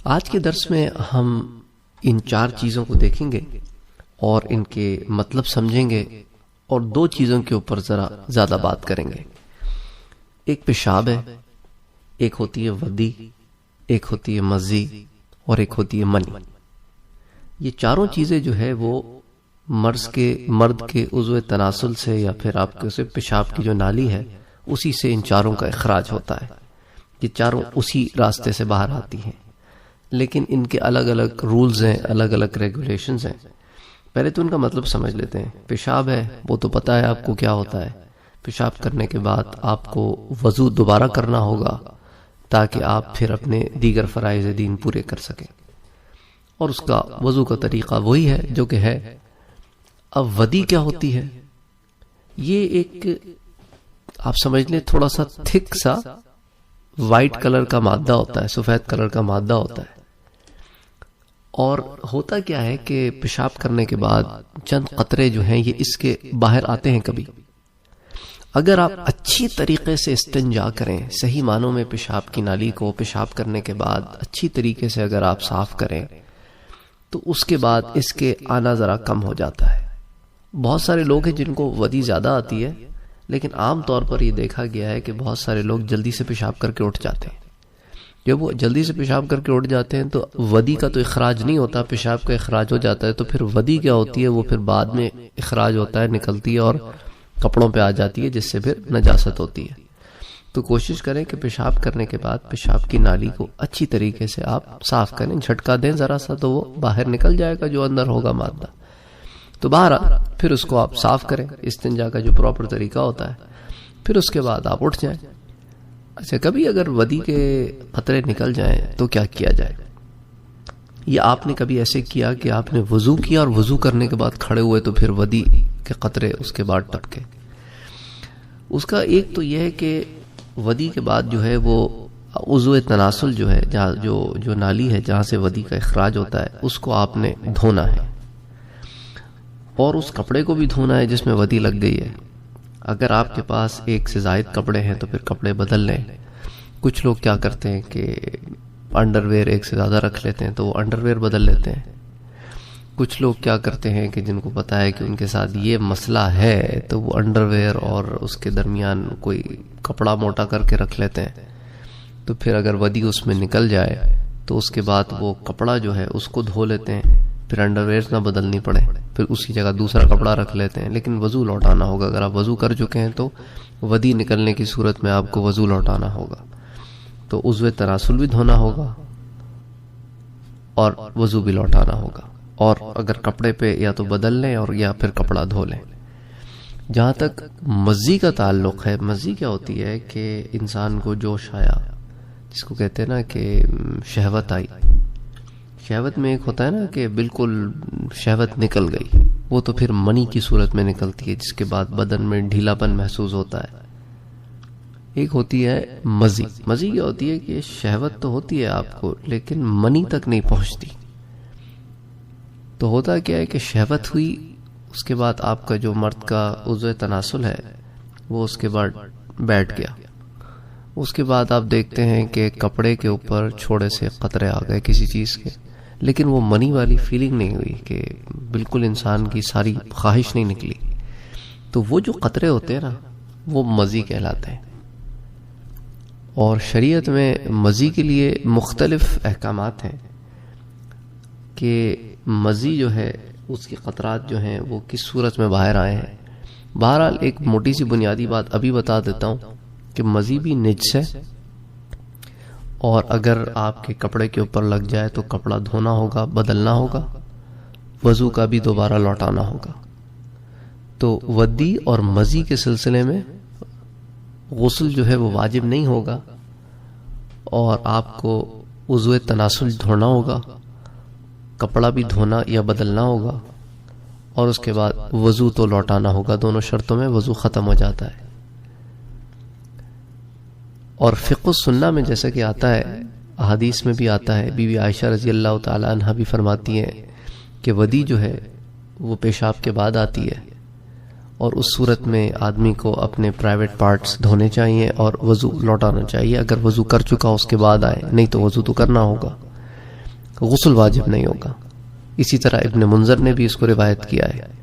آج کے درس میں ہم ان 4 چیزوں کو دیکھیں گے اور ان کے مطلب سمجھیں گے اور 2 چیزوں کے اوپر ذرا زیادہ بات کریں گے۔ ایک پیشاب ہے، ایک ہوتی ہے ودی، ایک ہوتی ہے مزی اور ایک ہوتی ہے منی۔ یہ چاروں چیزیں جو ہے وہ مرد کے عضو تناسل سے یا پھر آپ کے اسے پیشاب کی جو نالی ہے اسی سے ان چاروں کا اخراج ہوتا ہے۔ یہ چاروں اسی راستے سے باہر آتی ہیں، لیکن ان کے الگ الگ رولز ہیں، الگ الگ ریگولیشنز ہیں۔ پہلے تو ان کا مطلب سمجھ لیتے ہیں۔ پیشاب ہے وہ تو پتہ ہے آپ کو کیا ہوتا ہے۔ پیشاب کرنے کے بعد آپ کو وضو دوبارہ کرنا ہوگا تاکہ آپ پھر اپنے دیگر فرائض دین پورے کر سکیں، اور اس کا وضو کا طریقہ وہی ہے جو کہ ہے۔ اب ودی کیا ہوتی ہے؟ یہ ایک آپ سمجھ لیں تھوڑا سا تھک سا وائٹ کلر کا مادہ ہوتا ہے، سفید کلر کا مادہ ہوتا ہے، اور ہوتا کیا ہے کہ پیشاب کرنے کے بعد چند قطرے جو ہیں یہ اس کے باہر آتے ہیں۔ کبھی اگر آپ اچھی طریقے سے استنجا کریں، صحیح معنوں میں پیشاب کی نالی کو پیشاب کرنے کے بعد اچھی طریقے سے اگر آپ صاف کریں تو اس کے بعد اس کے آنا ذرا کم ہو جاتا ہے۔ بہت سارے لوگ ہیں جن کو ودی زیادہ آتی ہے، لیکن عام طور پر یہ دیکھا گیا ہے کہ بہت سارے لوگ جلدی سے پیشاب کر کے اٹھ جاتے ہیں۔ جب وہ جلدی سے پیشاب کر کے اٹھ جاتے ہیں تو ودی کا تو اخراج نہیں ہوتا، پیشاب کا اخراج ہو جاتا ہے۔ تو پھر ودی کیا ہوتی ہے؟ وہ پھر بعد میں اخراج ہوتا ہے، نکلتی ہے اور کپڑوں پہ آ جاتی ہے، جس سے پھر نجاست ہوتی ہے۔ تو کوشش کریں کہ پیشاب کرنے کے بعد پیشاب کی نالی کو اچھی طریقے سے آپ صاف کریں، جھٹکا دیں ذرا سا تو وہ باہر نکل جائے گا جو اندر ہوگا مادہ۔ تو باہر پھر اس کو آپ صاف کریں، استنجا کا جو پراپر طریقہ ہوتا ہے، پھر اس کے بعد آپ اٹھ جائیں۔ اچھا، کبھی اگر ودی کے قطرے نکل جائیں تو کیا کیا جائے؟ یہ آپ نے کبھی ایسے کیا کہ آپ نے وضو کیا اور وضو کرنے کے بعد کھڑے ہوئے تو پھر ودی کے قطرے اس کے بعد ٹپکے؟ اس کا ایک تو یہ ہے کہ ودی کے بعد جو ہے وہ عضو تناسل جو ہے، جہاں جو نالی ہے جہاں سے ودی کا اخراج ہوتا ہے، اس کو آپ نے دھونا ہے، اور اس کپڑے کو بھی دھونا ہے جس میں ودی لگ گئی ہے۔ اگر آپ کے پاس ایک سے زائد کپڑے ہیں تو پھر کپڑے بدل لیں۔ کچھ لوگ کیا کرتے ہیں کہ انڈر ویئر ایک سے زیادہ رکھ لیتے ہیں تو وہ انڈر ویئر بدل لیتے ہیں۔ کچھ لوگ کیا کرتے ہیں کہ جن کو پتہ ہے کہ ان کے ساتھ یہ مسئلہ ہے تو وہ انڈر ویئر اور اس کے درمیان کوئی کپڑا موٹا کر کے رکھ لیتے ہیں، تو پھر اگر ودی اس میں نکل جائے تو اس کے بعد وہ کپڑا جو ہے اس کو دھو لیتے ہیں، پھر انڈر ویئر نہ بدلنی پڑے، پھر اسی جگہ دوسرا کپڑا رکھ لیتے ہیں۔ لیکن وضو لوٹانا ہوگا۔ اگر آپ وضو کر چکے ہیں تو ودی نکلنے کی صورت میں آپ کو وضو لوٹانا ہوگا، تو عضو تناسل بھی دھونا ہوگا اور وضو بھی لوٹانا ہوگا، اور اگر کپڑے پہ یا تو بدل لیں اور یا پھر کپڑا دھو لیں۔ جہاں تک مزی کا تعلق ہے، مزی کیا ہوتی ہے کہ انسان کو جوش آیا، جس کو کہتے ہیں نا کہ شہوت آئی۔ شہوت میں ایک ہوتا ہے نا کہ بالکل شہوت نکل گئی، وہ تو پھر منی کی صورت میں نکلتی ہے، جس کے بعد بدن میں ڈھیلا پن محسوس ہوتا ہے۔ ایک ہوتی ہے مزی۔ مزی کیا ہوتی ہے کہ شہوت تو ہوتی ہے آپ کو لیکن منی تک نہیں پہنچتی۔ تو ہوتا کیا ہے کہ شہوت ہوئی، اس کے بعد آپ کا جو مرد کا عضو تناسل ہے وہ اس کے بعد بیٹھ گیا۔ اس کے بعد آپ دیکھتے ہیں کہ کپڑے کے اوپر چھوڑے سے قطرے آ گئے کسی چیز کے، لیکن وہ منی والی فیلنگ نہیں ہوئی کہ بالکل انسان کی ساری خواہش نہیں نکلی۔ تو وہ جو قطرے ہوتے ہیں نا وہ مزی کہلاتے ہیں، اور شریعت میں مزی کے لیے مختلف احکامات ہیں کہ مزی جو ہے اس کے قطرات جو ہیں وہ کس صورت میں باہر آئے ہیں۔ بہرحال ایک موٹی سی بنیادی بات ابھی بتا دیتا ہوں کہ مزی بھی نجس ہے، اور اگر آپ کے کپڑے کے اوپر لگ جائے تو کپڑا دھونا ہوگا، بدلنا ہوگا، وضو کا بھی دوبارہ لوٹانا ہوگا۔ تو ودی اور مزی کے سلسلے میں غسل جو ہے وہ واجب نہیں ہوگا، اور آپ کو عضو تناسل دھونا ہوگا، کپڑا بھی دھونا یا بدلنا ہوگا، اور اس کے بعد وضو تو لوٹانا ہوگا۔ دونوں شرطوں میں وضو ختم ہو جاتا ہے۔ اور فقہ السنہ میں جیسا کہ آتا ہے، احادیث میں بھی آتا ہے، بی بی عائشہ رضی اللہ تعالی عنہ بھی فرماتی ہیں کہ ودی جو ہے وہ پیشاب کے بعد آتی ہے، اور اس صورت میں آدمی کو اپنے پرائیویٹ پارٹس دھونے چاہیے اور وضو لوٹانا چاہیے۔ اگر وضو کر چکا اس کے بعد آئے، نہیں تو وضو تو کرنا ہوگا۔ غسل واجب نہیں ہوگا. اسی طرح ابن منذر نے بھی اس کو روایت کیا ہے،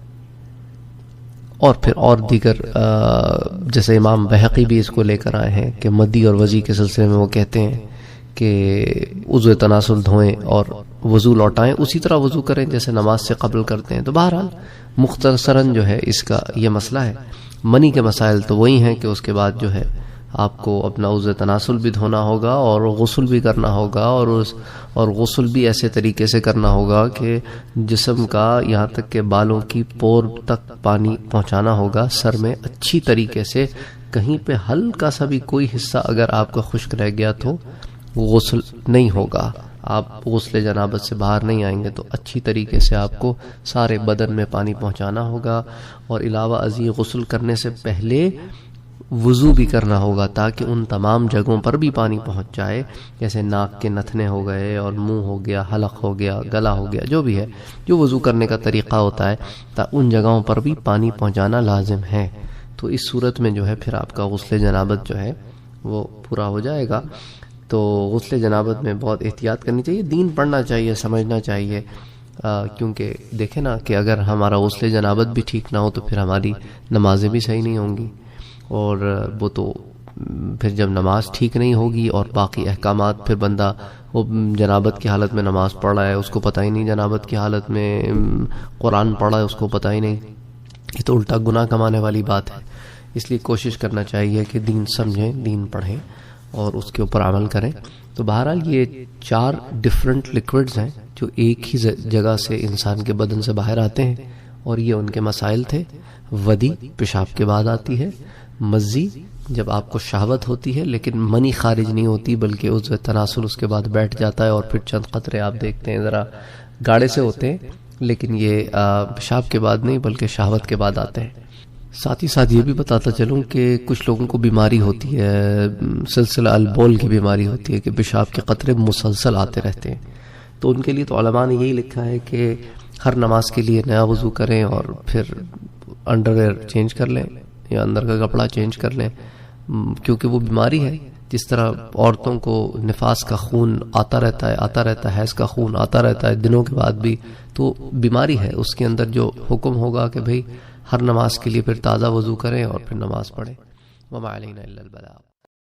اور پھر اور دیگر جیسے امام بہقی بھی اس کو لے کر آئے ہیں کہ مدی اور وضی کے سلسلے میں وہ کہتے ہیں کہ عضو تناسل دھوئیں اور وضو لوٹائیں، اسی طرح وضو کریں جیسے نماز سے قبل کرتے ہیں. تو بہرحال مختصراً جو ہے اس کا یہ مسئلہ ہے. منی کے مسائل تو وہی ہیں کہ اس کے بعد جو ہے آپ کو اپنا عضو تناسل بھی دھونا ہوگا اور غسل بھی کرنا ہوگا، اور غسل بھی ایسے طریقے سے کرنا ہوگا کہ جسم کا یہاں تک کہ بالوں کی پور تک پانی پہنچانا ہوگا سر میں اچھی طریقے سے. کہیں پہ ہلکا سا بھی کوئی حصہ اگر آپ کا خشک رہ گیا تو غسل نہیں ہوگا، آپ غسل جنابت سے باہر نہیں آئیں گے. تو اچھی طریقے سے آپ کو سارے بدن میں پانی پہنچانا ہوگا، اور علاوہ ازیں غسل کرنے سے پہلے وضو بھی کرنا ہوگا تاکہ ان تمام جگہوں پر بھی پانی پہنچ جائے، جیسے ناک کے نتھنے ہو گئے اور منہ ہو گیا، حلق ہو گیا، گلا ہو گیا، جو بھی ہے جو وضو کرنے کا طریقہ ہوتا ہے ان جگہوں پر بھی پانی پہنچانا لازم ہے. تو اس صورت میں جو ہے پھر آپ کا غسل جنابت جو ہے وہ پورا ہو جائے گا. تو غسل جنابت میں بہت احتیاط کرنی چاہیے، دین پڑھنا چاہیے، سمجھنا چاہیے، کیونکہ دیکھیں نا کہ اگر ہمارا غسل جنابت بھی ٹھیک نہ ہو تو پھر ہماری نمازیں بھی صحیح نہیں ہوں گی، اور وہ تو پھر جب نماز ٹھیک نہیں ہوگی اور باقی احکامات پھر بندہ وہ جنابت کی حالت میں نماز پڑھ رہا ہے، اس کو پتہ ہی نہیں جنابت کی حالت میں قرآن پڑھا ہے، اس کو پتہ ہی نہیں، یہ تو الٹا گناہ کمانے والی بات ہے. اس لیے کوشش کرنا چاہیے کہ دین سمجھیں، دین پڑھیں اور اس کے اوپر عمل کریں. تو بہرحال یہ 4 ڈیفرنٹ لیکوڈز ہیں جو ایک ہی جگہ سے انسان کے بدن سے باہر آتے ہیں، اور یہ ان کے مسائل تھے. ودی پیشاب کے بعد آتی ہے، مزی جب آپ کو شہوت ہوتی ہے لیکن منی خارج نہیں ہوتی بلکہ عضو تناسل اس کے بعد بیٹھ جاتا ہے، اور پھر چند قطرے آپ دیکھتے ہیں ذرا گاڑے سے ہوتے ہیں، لیکن یہ پیشاب کے بعد نہیں بلکہ شہوت کے بعد آتے ہیں. ساتھ ہی ساتھ یہ بھی بتاتا چلوں کہ کچھ لوگوں کو بیماری ہوتی ہے، سلسلہ البول کی بیماری ہوتی ہے کہ پیشاب کے قطرے مسلسل آتے رہتے ہیں. تو ان کے لیے تو علماء نے یہی لکھا ہے کہ ہر نماز کے لیے نیا وضو کریں اور پھر انڈر ویئر چینج کر لیں یا اندر کا کپڑا چینج کر لیں، کیونکہ وہ بیماری ہے. جس طرح عورتوں کو نفاس کا خون آتا رہتا ہے، حیض کا خون آتا رہتا ہے دنوں کے بعد بھی، تو بیماری ہے. اس کے اندر جو حکم ہوگا کہ بھئی ہر نماز کے لیے پھر تازہ وضو کریں اور پھر نماز پڑھیں. وما علینا الا البلاغ.